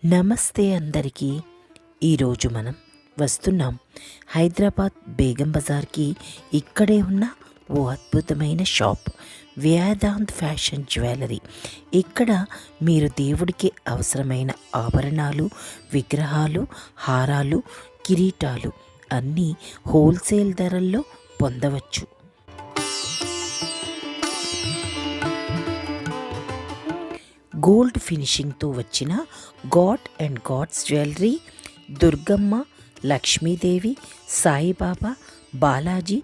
నమస్తే అందరికీ. ఈరోజు మనం వస్తున్నాం హైదరాబాద్ బేగం బజార్కి. ఇక్కడే ఉన్న ఓ అద్భుతమైన షాప్ వేదాంత్ ఫ్యాషన్ జ్యువెలరీ. ఇక్కడ మీరు దేవుడికి అవసరమైన ఆభరణాలు, విగ్రహాలు, హారాలు, కిరీటాలు అన్నీ హోల్సేల్ ధరల్లో పొందవచ్చు. గోల్డ్ ఫినిషింగ్తో వచ్చిన god and gods jewellery, Durgamma, Lakshmidevi, Saibaba, Balaji,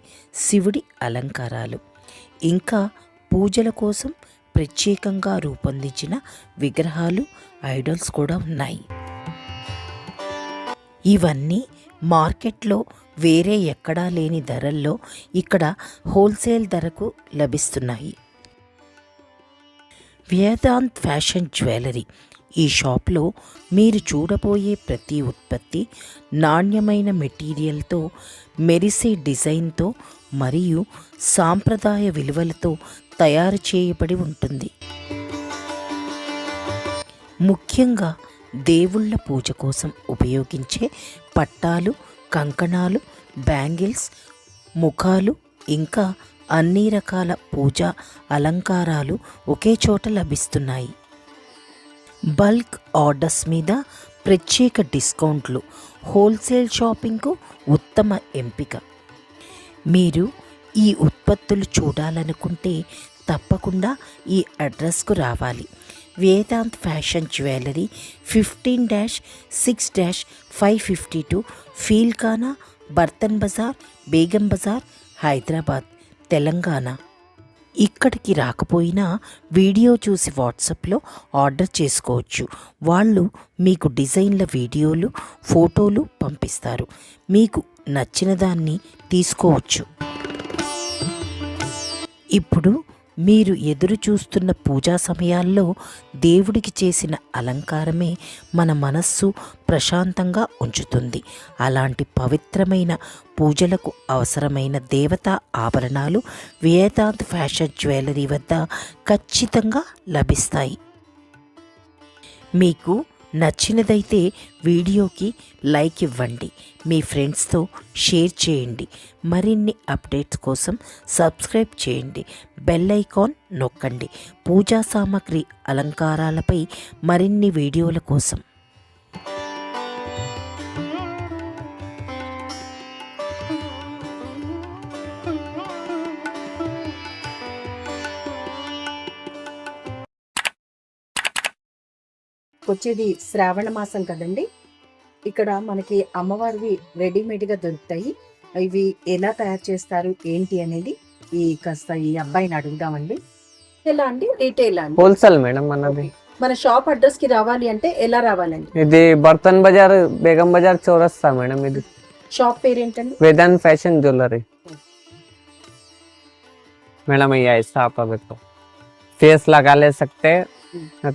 శివుడి అలంకారాలు, ఇంకా పూజల కోసం ప్రత్యేకంగా రూపొందించిన విగ్రహాలు, ఐడల్స్ కూడా ఉన్నాయి. ఇవన్నీ మార్కెట్లో వేరే ఎక్కడా లేని ధరల్లో ఇక్కడ హోల్సేల్ ధరకు లభిస్తున్నాయి. Vedant fashion jewellery. ఈ షాప్లో మీరు చూడబోయే ప్రతి ఉత్పత్తి నాణ్యమైన మెటీరియల్తో, మెరిసే డిజైన్తో మరియు సాంప్రదాయ విలువలతో తయారు చేయబడి ఉంటుంది. ముఖ్యంగా దేవుళ్ళ పూజ కోసం ఉపయోగించే పట్టాలు, కంకణాలు, బ్యాంగిల్స్, ముఖాలు, ఇంకా అన్ని రకాల పూజా అలంకారాలు ఒకే చోట లభిస్తున్నాయి. బల్క్ ఆర్డర్స్ మీద ప్రత్యేక డిస్కౌంట్లు హోల్సేల్ షాపింగ్కు ఉత్తమ ఎంపిక. మీరు ఈ ఉత్పత్తులు చూడాలనుకుంటే తప్పకుండా ఈ అడ్రస్కు రావాలి. Vedant fashion jewellery, 15-6-552 ఫీల్ఖానా, బర్తన్ Bazar, Begum Bazar, Hyderabad, Telangana. ఇక్కడికి రాకపోయినా వీడియో చూసి వాట్సాప్లో ఆర్డర్ చేసుకోవచ్చు. వాళ్ళు మీకు డిజైన్ల వీడియోలు, ఫోటోలు పంపిస్తారు. మీకు నచ్చిన దాన్ని తీసుకోవచ్చు. ఇప్పుడు మీరు ఎదురు చూస్తున్న పూజా సమయాల్లో దేవుడికి చేసిన అలంకారమే మన మనస్సు ప్రశాంతంగా ఉంచుతుంది. అలాంటి పవిత్రమైన పూజలకు అవసరమైన దేవతా ఆభరణాలు వేదాంత్ ఫ్యాషన్ జ్యువెలరీ వద్ద ఖచ్చితంగా లభిస్తాయి. మీకు నచ్చినదైతే వీడియోకి లైక్ ఇవ్వండి, మీ ఫ్రెండ్స్తో షేర్ చేయండి. మరిన్ని అప్డేట్స్ కోసం సబ్స్క్రైబ్ చేయండి, బెల్ ఐకాన్ నొక్కండి. పూజా సామాగ్రి అలంకారాలపై మరిన్ని వీడియోల కోసం. వచ్చేది శ్రావణ మాసం కదండి. ఇక్కడ మనకి అమ్మవారివి రెడీమేడ్గా దొరుకుతాయి. ఇవి ఎలా తయారు చేస్తారు ఏంటి అనేది కాస్త ఈ అబ్బాయిని అడుగుదామండి. ఎలా అండి? రీటైల్ అండి? హోల్సేల్ మేడం మనది. మన షాప్ అడ్రస్ కి రావాలి అంటే ఎలా రావాలండి? ఇది బర్తన్ బజార్, బేగం బజార్ చౌరస్తా మేడం. ఇది షాప్ పేరు ఏంటండి? वेदांत फैशन ज्वेलरी मैडम। ये ऐसा आप तो फेस लगा ले सकते हैं,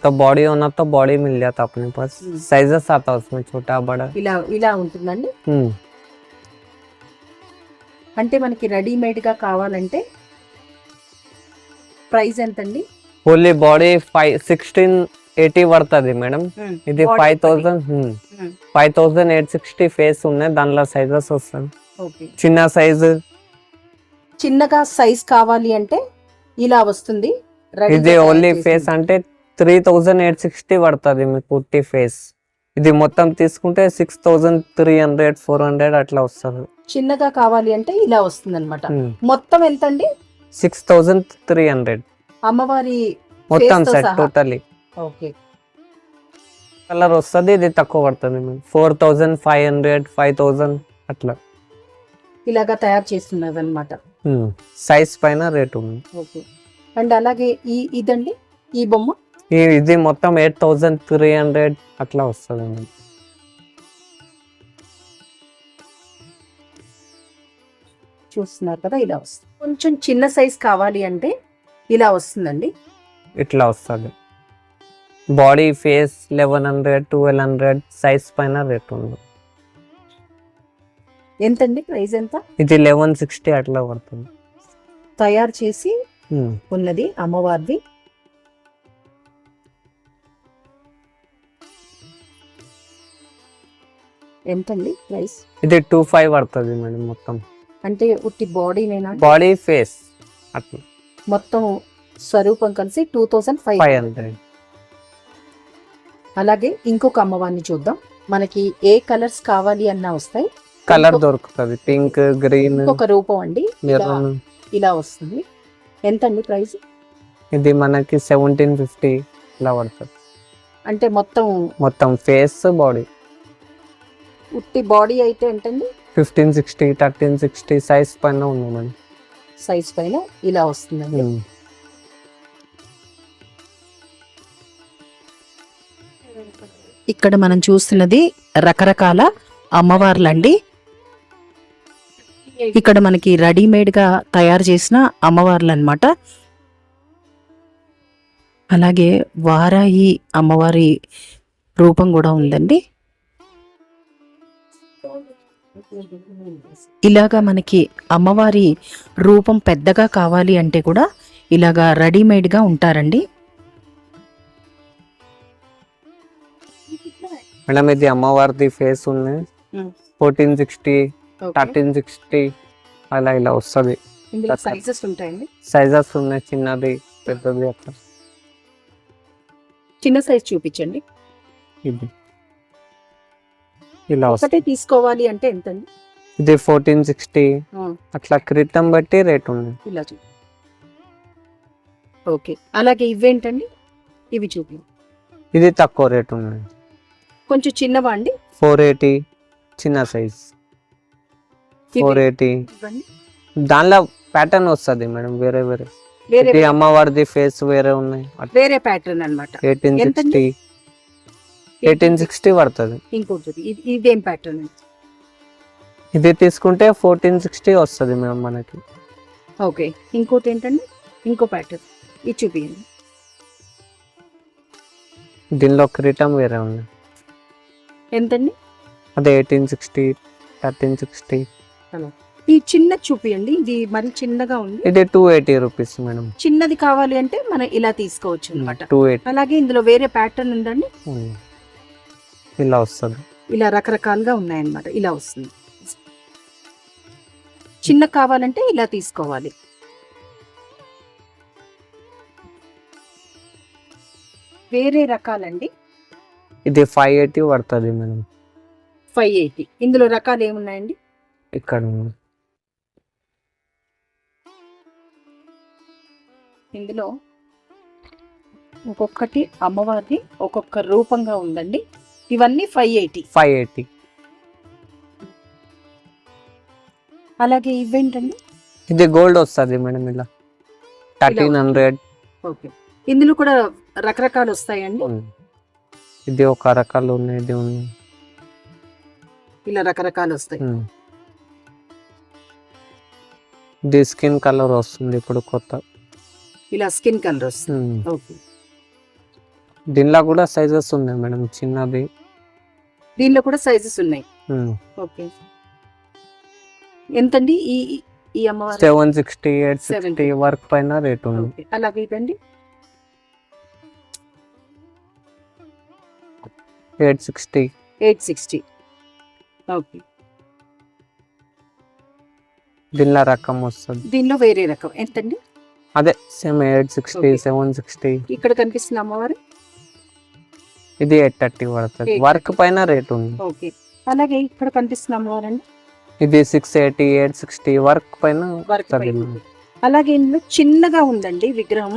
तो बॉडी होना तो बॉडी मिल जाता अपने पास। साइजेस आता उसमें छोटा बड़ा ఇలా ఇలా ఉంటుందండి. అంటే మనకి రెడీమేడ్ గా కావాలంటే ప్రైస్ ఎంతండి? ఓన్లీ బాడీ 1680 పడుతుంది మేడం. ఇది 5860 ఫేస్ ఉన్నాయి. దానిలో సైజెస్ వస్తుంది. చిన్న సైజు, చిన్నగా సైజ్ కావాలి అంటే ఇలా వస్తుంది. ఇది ఓన్లీ ఫేస్ అంటే 3860 పడుతుంది మీకు పూర్తి ఫేస్. ఇది మొత్తం తీసుకుంటే 6300 400 అట్లా వస్తుంది. చిన్నగా కావాలి అంటే ఇలా వస్తుంది అనమాట. మొత్తం ఎంత అండి? 6300 అమ్మవారి మొత్తం సెట్ టోటలీ. ఓకే. కలర్ వస్తుంది. ఇది తక్కువ పడుతుంది మీకు 4500 5000 అట్లా ఇలాగా తయారు చేస్తున్నది అనమాట. సైజ్ పైన రేట్ ఉంది. ఓకే. అండ్ అలాగే ఇదండి, ఈ బొమ్మ ఇది మొత్తం 8300 అట్లా వస్తుంది. చూస్తున్నారు కదా, ఇలా వస్తుంది. కొంచెం చిన్న సైజ్ కావాలి అంటే ఇలా వస్తుందండి. ఇట్లా వస్తుంది. బాడీ ఫేస్ 1100 1200 సైజ్ పైన రేట్ ఉంది. ఎంతండి ప్రైస్ ఎంత? ఇది 1160 అట్లా పడుతుంది. తయారు చేసి ఉన్నది అమ్మవారిది. ఎంతండి ప్రైస్? ఇది 2,500 పడుతుంది మేడం మొత్తం. అంటే ఉట్టి బాడీనేనా? బాడీ ఫేస్ అట్లా మొత్తం స్వరూపం కలిసి 2,500. 500. అలాగే ఇంకొక అమ్మవారిని చూద్దాం. మనకి ఏ కలర్స్ కావాలి అన్నా వస్తాయి. కలర్ దొరుకుతుంది, పింక్, గ్రీన్, ఇంకొక రూపం అండి మెరూన్. ఇలా వస్తుంది. ఎంతండి ప్రైస్? ఇది మనకి 1750 ఇలా పడుతుంది. అంటే మొత్తం ఫేస్ బాడీ ఉట్టి బాడీ అయితే ఎంతండి? 1560, 1360 సైజ్ పైన ఉంది మేడం. సైజ్ పైన ఇలా వస్తుందండి. ఇక్కడ మనం చూస్తున్నది రకరకాల అమ్మవార్లండి. ఇక్కడ మనకి రెడీమేడ్ గా తయారు చేసిన అమ్మవార్లు అన్నమాట. అలాగే వారాయి అమ్మవారి రూపం కూడా ఉందండి. ఇలాగా మనకి అమ్మవారి రూపం పెద్దగా కావాలి అంటే కూడా ఇలాగా రెడీమేడ్ గా ఉంటారండి. మేడం ఇది అమ్మవారిది ఫేస్ ఉన్నాయి. 1460, 1360 అలా ఇలా వస్తుంది. సైజెస్ ఉంటాయండి. సైజెస్ ఉన్నాయి, చిన్నది, పెద్దది అట్లా. చిన్న సైజ్ చూపించండి. ఇది ఇలా ఒకటే వస్తుంది. తీసుకోవాలి అంటే ఎంతండి? ఇది 1460 అట్లా క్రితం బట్టి రేట్ ఉంది. ఇలా చూ. ఓకే. అలాగే ఇవేంటండి? ఇవి చూపి. ఇది తక్కువ రేట్ ఉంది, కొంచెం చిన్నవా అండి? 480 చిన్న సైజ్. 480 ఇవ్వండి. దానిలో ప్యాటర్న్ వస్తుంది మేడం, వేరే వేరే. వేరే ఇది అమ్మవారిది ఫేస్ వేరే ఉన్నాయి. వేరే ప్యాటర్న్ అన్నమాట. 1860 పడుతుంది. ఇంకోటి ఇదేం ప్యాటర్న్? ఇది తీసుకుంటే 1460 వస్తుంది మేడం మనకి. ఓకే. ఇంకోటి ఏంటండి? ఇంకో ప్యాటర్న్ ఇది చూపియండి. దీనిలో క్రీటం వేరే ఉంది. ఎంతండి? అదే 1860, 1360. ఈ చిన్న చూపియండి. ఇది మరి చిన్నగా ఉంది. ఇది 280 రూపీస్ మేడం. చిన్నది కావాలి అంటే మనం ఇలా తీసుకోవచ్చు అన్నమాట. 280 అలాగే ఇందులో వేరే ప్యాటర్న్ ఉందండి. ఇలా వస్తుంది. ఇలా రకరకాలుగా ఉన్నాయన్నమాట. ఇలా వస్తుంది. చిన్న కావాలంటే ఇలా తీసుకోవాలి. వేరే రకాలండి. ఇది 580 పడుతుంది మేడం. 580. ఇందులో రకాలు ఏమున్నాయండి? ఇక్కడ ఉంది. ఇందులో ఒక్కొక్కటి అమ్మవారి ఒక్కొక్క రూపంగా ఉందండి. ఇవన్నీ 580. అలాగే ఇవేంటండి? ఇది గోల్డ్ వస్తుంది మేడం, ఇలా 1300. ఓకే. ఇందులో కూడా రకరకాలు వస్తాయండి. ఇది ఒక రకాలు ఉన్నాయి, ఇది ఉంది. ఇలా రకరకాలు వస్తాయి. ఇది స్కిన్ కలర్ వస్తుంది ఇప్పుడు కొత్త. ఇలా స్కిన్ కలర్ వస్తుంది. ఓకే. దీనిలో కూడా సైజెస్ ఉన్నాయి మేడం, చిన్నది. దీనిలో కూడా సైజెస్ ఉన్నాయి. ఓకే. ఎంతండి ఈ అమ్మవారు? 760, 860 వర్క్ పైన రేట్ ఉంది. అలాగే ఇదండి 860. ఓకే. దీనిలో రకం వస్తుంది. దీనిలో వేరే రకం ఎంతండి? అదే సేమ్ 860, 760. ఇక్కడ కనిపిస్తున్న అమ్మవారు ఇది 830 పడుతుంది. వర్క్ పైన రేట్ ఉంది. ఓకే. అలాగే ఇక్కడ కనిపిస్తున్న అమ్మవారు అండి, ఇది 680, 860 వర్క్ పైన. అలాగే ఇందులో చిన్నగా ఉందండి విగ్రహం.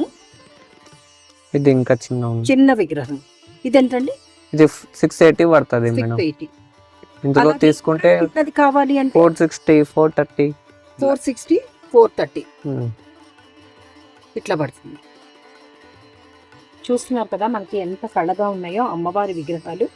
ఇది ఇంకా చిన్న ఉంది, చిన్న విగ్రహం. ఇది ఎంతండి? ఇది 680 పడుతుంది మేడం. 680. ఇందులో తీసుకుంటే అది కావాలి అంటే 460, 430. 460, 430 ఇట్లా పడుతుంది. చూస్తున్నారు కదా మనకి ఎంత కళగా ఉన్నాయో అమ్మవారి విగ్రహాలు.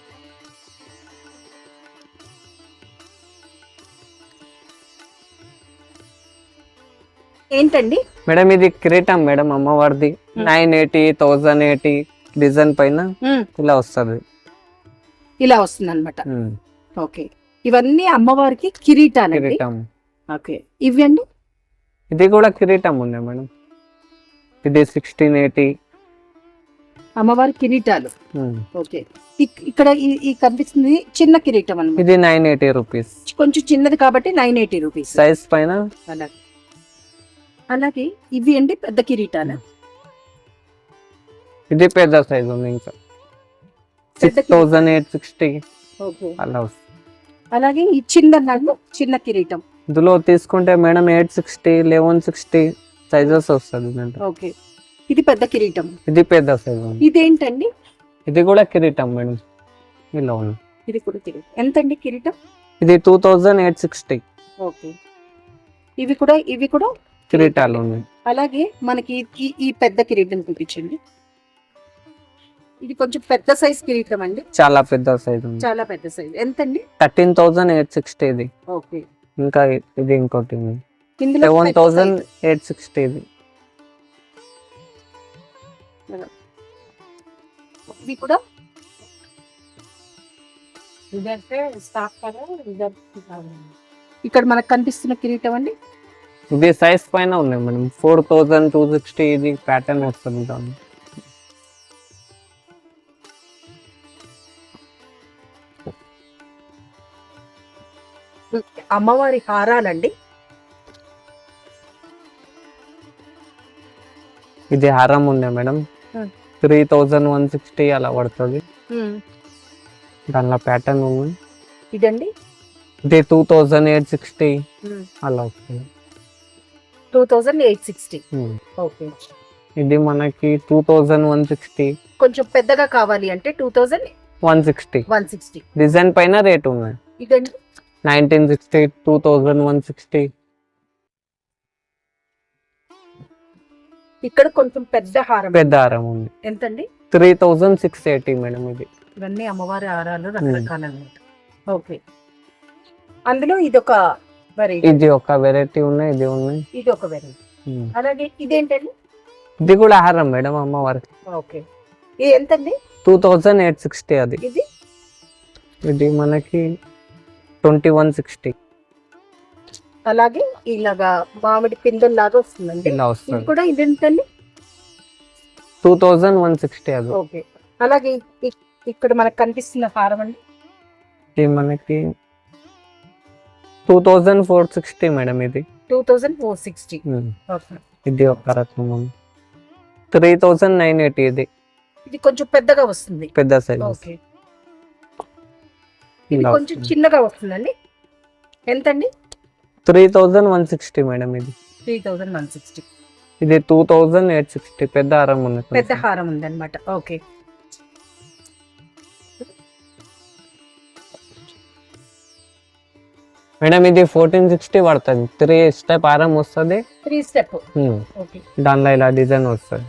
ఏంటండి మేడం? ఇది కిరీటం మేడం అమ్మవారిది. 980, 1080 డిజైన్ పైన ఇలా వస్తుంది. ఇలా వస్తుంది అనమాట. ఓకే. ఇవన్నీ అమ్మవారికి కిరీటాలు. ఓకే. ఇవి అండి? ఇది కూడా కిరీటం ఉన్నాయి మేడం. ఇది 1680. అమ్మవారి కిరీటాలు. ఉమ్. ఓకే. ఇక్కడ ఈ కనిపిస్తుంది చిన్న కిరీటం అన్నమాట. ఇది 980 రూపీస్. కొంచెం చిన్నది కాబట్టి 980 రూపీస్. సైజ్ పైన. అలాగే ఇవి అండి పెద్ద కిరీటాలు. ఇది పెద్ద సైజ్ ఉంది, ఇంకా 6860 ఓకే. అలా వస్తుంది. అలాగే ఈ చిన్న కిరీటం ఇందులో తీసుకుంటే మేడం 860, 1160 సైజెస్ వస్తుంది దాంట్లో. ఓకే. ఇది పెద్ద కిరీటం. ఇది పెద్ద సైజ్ ఉంది. ఇదేంటండి? ఇది కూడా కిరీటం మేడం, ఇలా ఉంది. ఇది కూడా కిరీటం. ఎంతండి కిరీటం? ఇది 2860. ఓకే. ఇవి కూడా కిరీటాలు ఉన్నాయి. అలాగే మనకి ఈ పెద్ద కిరీటం చూపించండి. ఇది కొంచెం పెద్ద సైజ్ కిరీటం అండి. చాలా పెద్ద సైజ్ ఉంది. చాలా పెద్ద సైజ్. ఎంతండి? 13,860 ఇది. ఓకే. ఇంకా ఇది ఇంకోటి ఉంది, ఇందులో 7,860 ఇది. ఇవి కూడా ఇక్కడ మనకు కనిపిస్తున్న కిరీటం అండి. ఇది సైజ్ పైన ఉన్నాయి మేడం, 4,260 ఇది ప్యాటర్న్ వస్తుంది దాన్ని. అమ్మవారి హారాలండి. ఇది హారం ఉన్నాయి మేడం, 3,160 అలా పడుతుంది. దానిలో ప్యాటర్న్ ఉంది. ఇదండి ఇది 2,860 అలా వస్తుంది. 2,860. ఓకే. ఇది మనకి 2,160. కొంచెం పెద్దగా కావాలి అంటే 2,160. డిజైన్ పైన రేట్ ఉన్నాయి. ఇదండి 1960, 2,160. ఇక్కడ కొంచెం పెద్ద హారం ఉంది. ఎంతండి? 3,680 మేడం. ఇది ఇవన్నీ అమ్మవారి హారాలు రకరకాల అన్నమాట. ఓకే. అందులో ఇదొక వెరైటీ. ఇది ఒక వెరైటీ ఉన్నాయి, ఇది ఉన్నాయి. ఇది ఒక వెరైటీ. అలాగే ఇదేంటండి? ఇది కూడా హారం మేడం అమ్మవారికి. ఓకే. ఇది ఎంతండి? 2,860 అది. ఇది మనకి 2,160. అలాగే ఇలాగా మామిడి పిందెల్లాగా వస్తుందండి. ఇలా ఇది వస్తుంది. కూడా ఇదేంటండి? 2,160 అది. ఓకే. అలాగే ఇక్కడ మనకు కనిపిస్తున్న హారం అండి. ఇది మనకి 2,460 మేడం. ఇది 2,460. ఓకే. ఇది ఒక రకం 3,980 ఇది. ఇది కొంచెం పెద్దగా వస్తుంది, పెద్ద సైజ్. ఓకే. ఇది కొంచెం చిన్నగా వస్తుందండి. ఎంతండి? 3,160 మేడం. ఇది 3,160. ఇది 2,860. పెద్ద హారం ఉంది, పెద్ద హారం ఉంది అనమాట. ఓకే. మేడం ఇది 1460 పడుతుంది. 3 స్టెప్ హారం వస్తుంది. 3 స్టెప్. ఓకే. దానిలో ఇలా డిజైన్ వస్తుంది.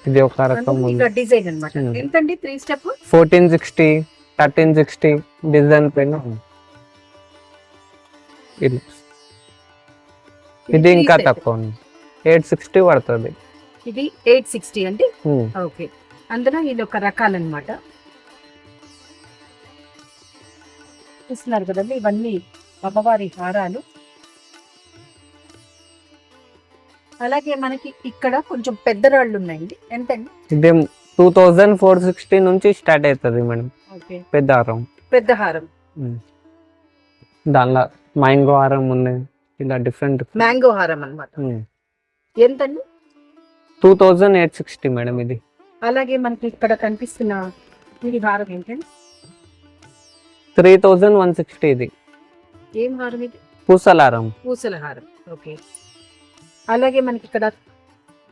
ఇది ఒక రకం డిజైన్ అన్నమాట. ఎంతండి 3 స్టెప్? 1460, 1360 డిజైన్ పైన. ఇది ఇంకా తక్కువ ఉంది, 860 పడుతుంది. ఇది 860 అండి. ఓకే. అందులో ఇది ఒక రకాలన్నమాట. చూస్తున్నారు కదండి, ఇవన్నీ అమ్మవారి హారాలు. అలాగే మనకి ఇక్కడ కొంచెం పెద్ద రాళ్ళు ఉన్నాయండి. ఎంతండి? ఇది 2,460 నుంచి స్టార్ట్ అవుతుంది మేడం. ఓకే. పెద్ద హారం. పెద్ద హారం. దానిలో మ్యాంగో హారం ఉన్నాయి, ఇలా డిఫరెంట్. మ్యాంగో హారం అన్నమాట. ఎంతండి? 2,860 మేడం. ఇది అలాగే మనకి ఇక్కడ కనిపిస్తున్న ఈ హారం ఏంటండి? 3,160 ఇది. ఏం హారం ఇది? పూసల హారం. పూసల హారం. ఓకే. అలాగే మనకి ఇక్కడ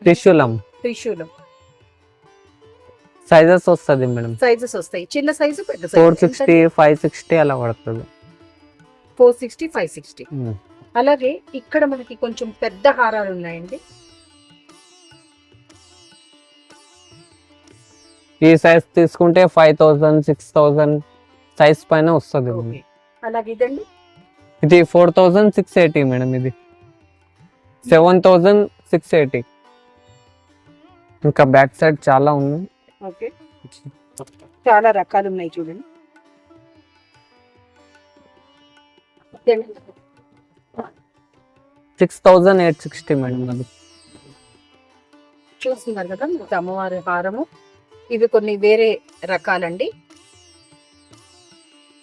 త్రిశూలం. సైజెస్ వస్తుంది మేడం. సైజెస్ వస్తాయి, చిన్న సైజు, పెద్ద సైజు. 460, 560 అలా పడుతుంది. 460, 560. అలాగే ఇక్కడ మనకి కొంచెం పెద్ద హారాలు ఉన్నాయండి. ఈ సైజ్ తీసుకుంటే 5,000, 6,000 సైజ్ పైన వస్తుంది. అలాగే ఇదండి? ఇది 4,680 మేడం. ఇది 7,680. ఇంకా బ్యాక్ సైడ్ చాలా ఉన్నాయి. ఓకే. చాలా రకాలు ఉన్నాయి చూడండి. 6,860 మేడం. అది చూస్తున్నారు కదా అమ్మవారి హారము. ఇవి కొన్ని వేరే రకాలండి.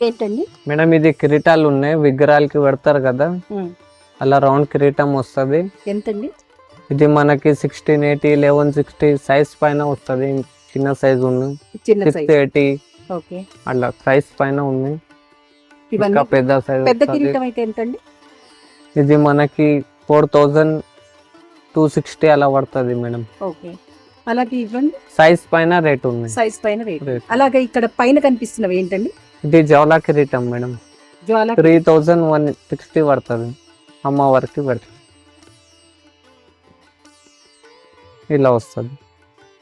ఏంటండి? మేడం ఇది కిరీటాలు ఉన్నాయి, విగ్రహాలకి పెడతారు కదా, అలా రౌండ్ కిరీటం వస్తుంది. ఎంతండి? ఇది మనకి 1680, 1160 సైజ్ పైన వస్తుంది. చిన్న సైజ్ ఉంది, చిన్న 680 ఓకే. అట్లా సైజ్ పైన ఉంది. ఇవన్నీ ఇంకా పెద్ద సైజ్ పెద్ద కిరీటం అయితే ఎంతండి? ఇది మనకి 4260 అలా పడుతుంది మేడం. ఓకే. అలాగే ఇవ్వండి, సైజ్ పైన రేట్ ఉంది. సైజ్ పైన రేట్. అలాగే ఇక్కడ పైన కనిపిస్తున్నవి ఏంటండి? ఇది జ్వాలా కిరీటం మేడం, జ్వాల 3160 పడుతుంది. అమ్మవారికి పడుతుంది, ఇలా వస్తుంది.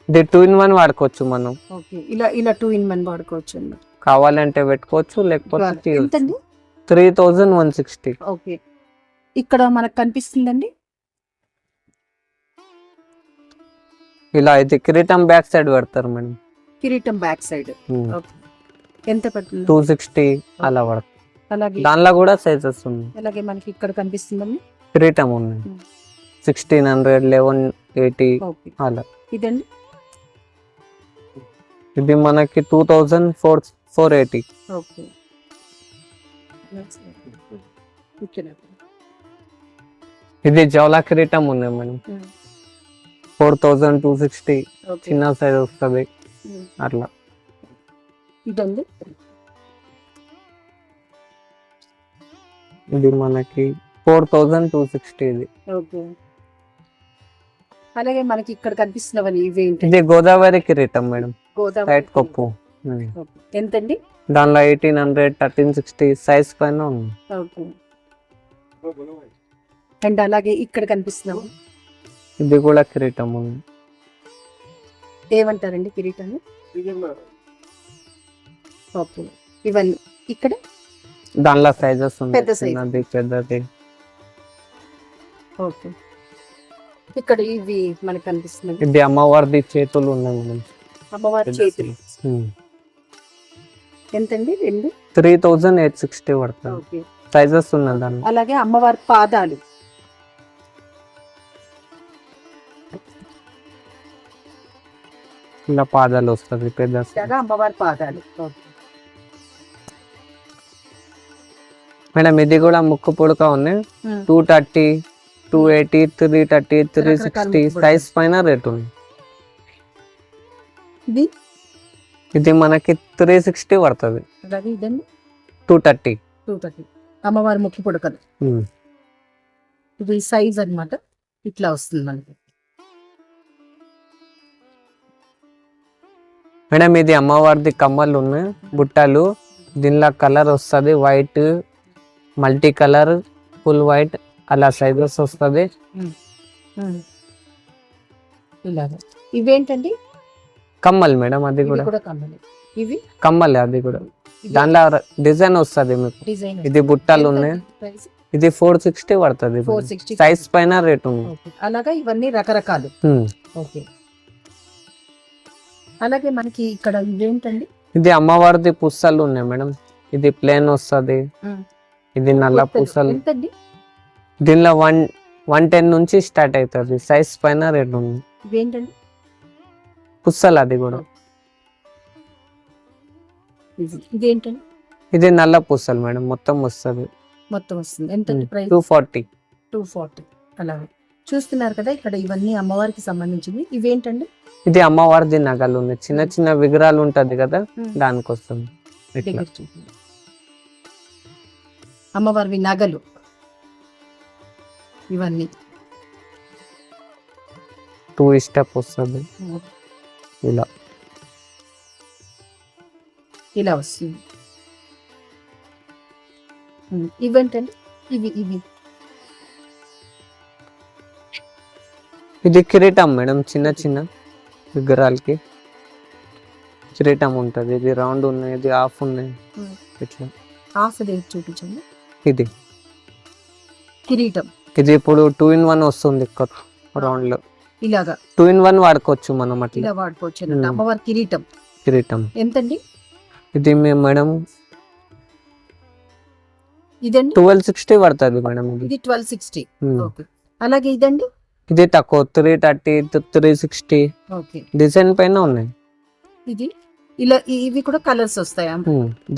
ఇది 2 in 1 వాడుకోవచ్చు మనం. ఓకే. ఇలా ఇలా 2 in 1 వాడుకోవచ్చు అన్నమాట. కావాలంటే పెట్టుకోవచ్చు, లేకపోతే ఎంతండి? 3160. ఓకే. ఇక్కడ మనకు కనిపిస్తుందండి ఇలా అయితే కిరీటం బ్యాక్ సైడ్ పెడతారు మేడం. కిరీటం బ్యాక్ సైడ్. ఓకే. ఎంత పడుతుంది? 260 అలా పడుతుంది. అలాగే దానిలో కూడా సైజెస్ ఉన్నాయి. అలాగే మనకి ఇక్కడ కనిపిస్తుందండి కిరీటం ఉన్నాయి, 1600, 1180 ఓకే. అలా. ఇదండి? ఇది మనకి 2480. ఓకే. ఇది జవలా కిరీటం ఉన్నాయి మేడం, 4260 ఓకే. చిన్న సైజ్ వస్తుంది అట్లా. ఇదండి? ఇది మనకి 4260 ఇది. ఓకే. అలాగే మనకి ఇక్కడ కనిపిస్తున్నవని ఇవేంటి? ఇది గోదావరి కిరీటం madam, Godavari side cup. Okay. ఎంతండి? దానిలో 1800, 1360 సైజ్ పైన ఉంది. ఓకే. అండ్ అలాగే ఇక్కడ కనిపిస్తున్నాము, ఇది కూడా కిరీటం ఉంది. ఏమంటారండి కిరీటాన్ని? ఓకే. ఇవన్నీ ఇక్కడ దానిలో సైజెస్ ఉన్నాయి, పెద్ద size. చిన్నది పెద్దది. ఓకే. ఇక్కడ ఇవి మనకు కనిపిస్తున్నాయి, ఇది అమ్మవారిది చేతులు ఉన్నాయి మేడం, అమ్మవారి చేతులు. ఎంతండి? 2? 3860 పడుతుంది. ఓకే. సైజెస్ ఉన్నాయి దాన్ని. అలాగే అమ్మవారి పాదాలు, ఇలా పాదాలు వస్తుంది పెద్ద size. ఇలాగా అమ్మవారి పాదాలు. ఓకే. మేడం ఇది కూడా ముక్కు పుడక ఉన్నాయి, 230, 280, 330, 360 సైజ్ పైన రేట్ ఉంది. ఇది ఇది మనకి 360 పడుతుంది. అలాగే ఇదండి 230. 230 అమ్మవారి ముక్కు పుడకలు. ఇది సైజ్ అన్నమాట, ఇట్లా వస్తుంది మనకి. మేడం ఇది అమ్మవారిది కమ్మలు ఉన్నాయి, బుట్టలు. దీనిలో కలర్ వస్తుంది white, multi colour, full white అలా సైజెస్ వస్తుంది. ఇలాగా. ఇవేంటండి? కమ్మలు మేడం, అది ఇవి కూడా కూడా కమ్మలు. ఇవి కమ్మలే, అది కూడా దానిలో డిజైన్ వస్తుంది మీకు. డిజైన్. ఇది బుట్టలు ఉన్నాయి, ఇది 460 పడుతుంది. 460 సైజ్ పైన రేట్ ఉంది. ఓకే. అలాగా ఇవన్నీ రకరకాలు. ఓకే. అలాగే మనకి ఇక్కడ ఇదేంటండి? ఇది అమ్మవారిది పుస్తలు ఉన్నాయి మేడం, ఇది ప్లేన్ వస్తుంది, ఇది నల్ల పూసలు. ఎంతండి? దీనిలో 110 నుంచి స్టార్ట్ అవుతుంది, సైజ్ పైన రేట్ ఉంది. ఇవేంటండి? పుస్తలు అది కూడా. ఇదేంటండి? ఇది నల్ల పూసలు మేడం, మొత్తం వస్తుంది. మొత్తం వస్తుంది. ఎంతండి ప్రైస్? 240. 240. అలాగే చూస్తున్నారు కదా, ఇక్కడ ఇవన్నీ అమ్మవారికి సంబంధించింది. ఇవేంటండి? ఇది అమ్మవారిది నగలు ఉన్నాయి, చిన్న చిన్న విగ్రహాలు ఉంటది కదా, దానికి వస్తుంది. ఇట్లా. అమ్మవారివి నగలు ఇవన్నీ 2 స్టెప్ వస్తుంది, ఇలా ఇలా వస్తుంది. ఇవేంటండి? ఇవి ఇవి ఇది కిరీటం మేడం, చిన్న చిన్న విగ్రహాలకి కిరీటం ఉంటది. ఇది రౌండ్ ఉన్నాయి, ఇది హాఫ్ ఉన్నాయి, ఇట్లా. హాఫ్ డే చూపించండి. ఇది కిరీటం. ఇది ఇప్పుడు 2 in 1 వస్తుంది రౌండ్ లో. ఇలాగా 2 in 1 వాడుకోవచ్చు మనం అట్లా. ఇలా వాడుకోవచ్చు అన్నట్టు. అమ్మవారి కిరీటం. కిరీటం ఎంతండి? ఇది మేడం ఇదండి 1260 పడుతుంది మేడం. ఇది 1260. ఓకే. అలాగే ఇదండి? ఇది తక్కువ 330, 360 ఓకే. డిజైన్ పైన ఉన్నాయి. ఇది ఇలా ఇవి కూడా కలర్స్ వస్తాయా?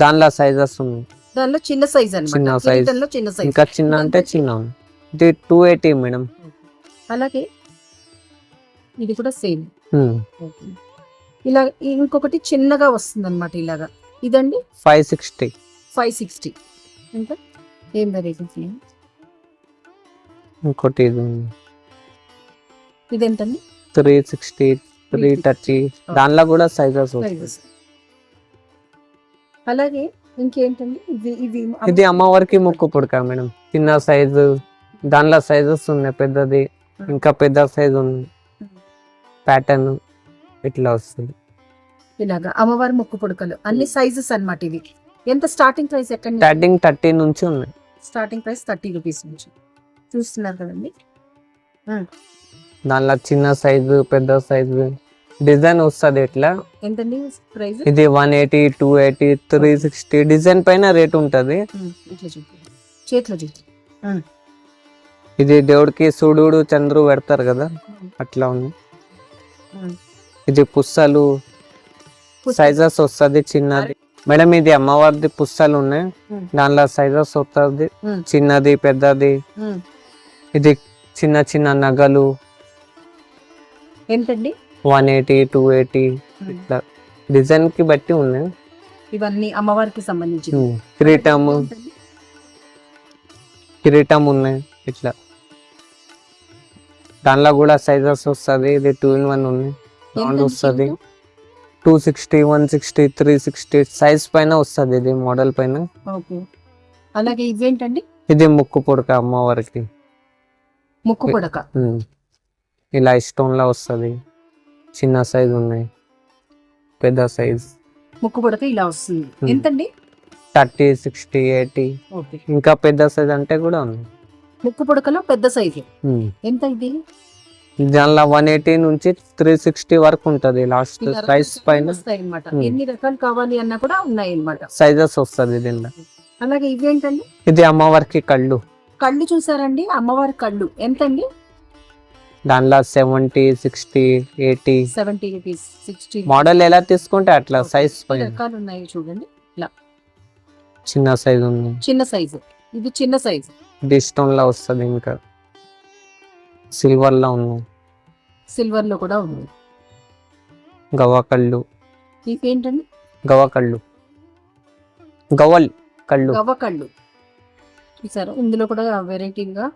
దానిలో సైజెస్ ఉన్నాయి. దానిలో చిన్న సైజ్ చిన్న అన్నమాట. size. కిరీటంలో చిన్న సైజ్. ఇంకా చిన్న అంటే చిన్న ఉంది. ఇది 280 మేడం. అలాగే ఇది కూడా సేమ్. ఇలా ఇంకొకటి చిన్నగా వస్తుంది అనమాట ఇలాగా. ఇదండి 560. 560. ఇంకా ఏం వెరైటీస్? ఇంకోటి ఇది ఉంది. ఇదేంటండి? 360, 330. దానిలో కూడా సైజెస్ వస్తాయి. Sizes. అలాగే ఇంకేంటండి? ఇవి ఇది అమ్మవారికి ముక్కు పుడక మేడం. చిన్న సైజు, దానిలో సైజెస్ ఉన్నాయి. పెద్దది, ఇంకా పెద్ద సైజు ఉంది. ప్యాటర్న్ ఇట్లా వస్తుంది. ఇలాగా అమ్మవారి ముక్కు పుడకలు అన్ని సైజెస్ అన్నమాట. ఇవి ఎంత స్టార్టింగ్ ప్రైస్ ఎక్కడ? స్టార్టింగ్ 30 నుంచి ఉన్నాయి. స్టార్టింగ్ ప్రైస్ 30 రూపీస్ నుంచి చూస్తున్నారు కదండి. దానిలో చిన్న సైజు, పెద్ద సైజు డిజైన్ వస్తుంది. ఇట్లా ఎంతండి ప్రైస్? ఇది 180, 280, 360 డిజైన్ పైన రేట్ ఉంటది. ఇట్లా చూపి, చేతిలో చూపి. ఇది దేవుడికి సూర్యుడు చంద్రుడు పెడతారు కదా, అట్లా ఉంది. ఇది పుస్తలు సైజెస్ వస్తుంది చిన్నది మేడం. ఇది అమ్మవారిది పుస్తలు ఉన్నాయి. దానిలో సైజెస్ వస్తుంది చిన్నది, పెద్దది. ఇది చిన్న చిన్న నగలు ఎంతండి? 180, 280 ఇట్లా డిజైన్ కి బట్టి ఉన్నాయి. ఇవన్నీ అమ్మవారికి సంబంధించి. కిరీటం ఉన్నాయి ఇట్లా. దానిలో కూడా సైజెస్ వస్తుంది. ఇది 2-in-1 ఉన్నాయి. రౌండ్ వస్తుంది. 260, 160, 360 సైజ్ పైన వస్తుంది. ఇది మోడల్ పైన. అలాగే ఇవేంటండి? ఇది ముక్కు పుడక అమ్మవారికి. ముక్కు పుడక ఇలా స్టోన్ లా వస్తుంది. చిన్న సైజ్ ఉన్నాయి, పెద్ద సైజ్. ముక్కు పుడక ఇలా వస్తుంది. ఎంతండి? 30, 60, 80. ఇంకా పెద్ద సైజ్ అంటే కూడా ఉంది. ముక్కు పుడకలో పెద్ద సైజు ఎంత? ఇది దానిలో 180 నుంచి 360 వరకు ఉంటది. లాస్ట్ ప్రైస్ పైన అన్నమాట. ఎన్ని రకాలు కావాలి అన్నా కూడా ఉన్నాయి అన్నమాట. సైజెస్ వస్తుంది దీనిలో. అలాగే ఇవేంటండి? ఇది అమ్మవారికి కళ్ళు. కళ్ళు చూసారండి? అమ్మవారి కళ్ళు ఎంతండి? దానిలో 70, 60, 80. 70 రూపీస్, 60. మోడల్ ఎలా తీసుకుంటే అట్లా సైజ్ పైన రకాలు ఉన్నాయి చూడండి. ఇలా చిన్న సైజ్ ఉంది. చిన్న సైజు. ఇది చిన్న సైజు. ఇది స్టోన్ లా వస్తుంది. ఇంకా సిల్వర్ లా ఉంది. సిల్వర్ లో కూడా ఉంది. గవ్వ కళ్ళు. ఇవేంటండి? గవ్వ కళ్ళు, గవ్వల్ కళ్ళు. గవ్వ కళ్ళు చూసారు? ఇందులో కూడా వెరైటీగా.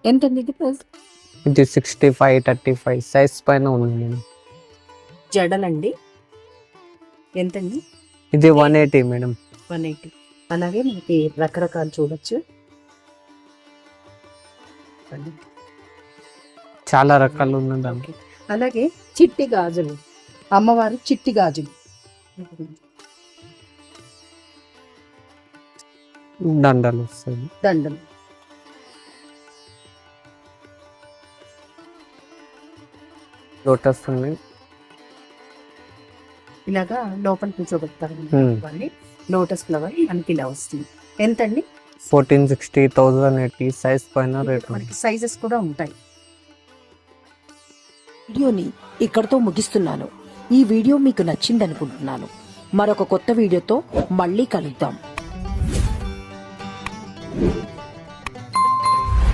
ఎంతండి ఇది ప్రైస్? ఇది 65, 35 సైజ్ పైన ఉంది. జడలండి ఎంతండి? ఇది 180 మేడం. 180. అలాగే మనకి రకరకాలు చూడొచ్చు. చాలా రకాలు ఉన్నాయి దానికి. అలాగే చిట్టి గాజులు, అమ్మవారి చిట్టి గాజులు. దండలు వస్తాయి. దండలు. లోటస్ ఉన్నాయి. ఇలాగా లోపల కూర్చోబెడతారు. లోటస్ ఫ్లవర్ మనకి ఇలా వస్తుంది. ఎంతండి? 1460, 1080 సైజ్ పైన రేట్. మనకి సైజెస్ కూడా ఉంటాయి. వీడియోని ఇక్కడితో ముగిస్తున్నాను. ఈ వీడియో మీకు నచ్చిందనుకుంటున్నాను. మరొక కొత్త వీడియోతో మళ్ళీ కలుద్దాం.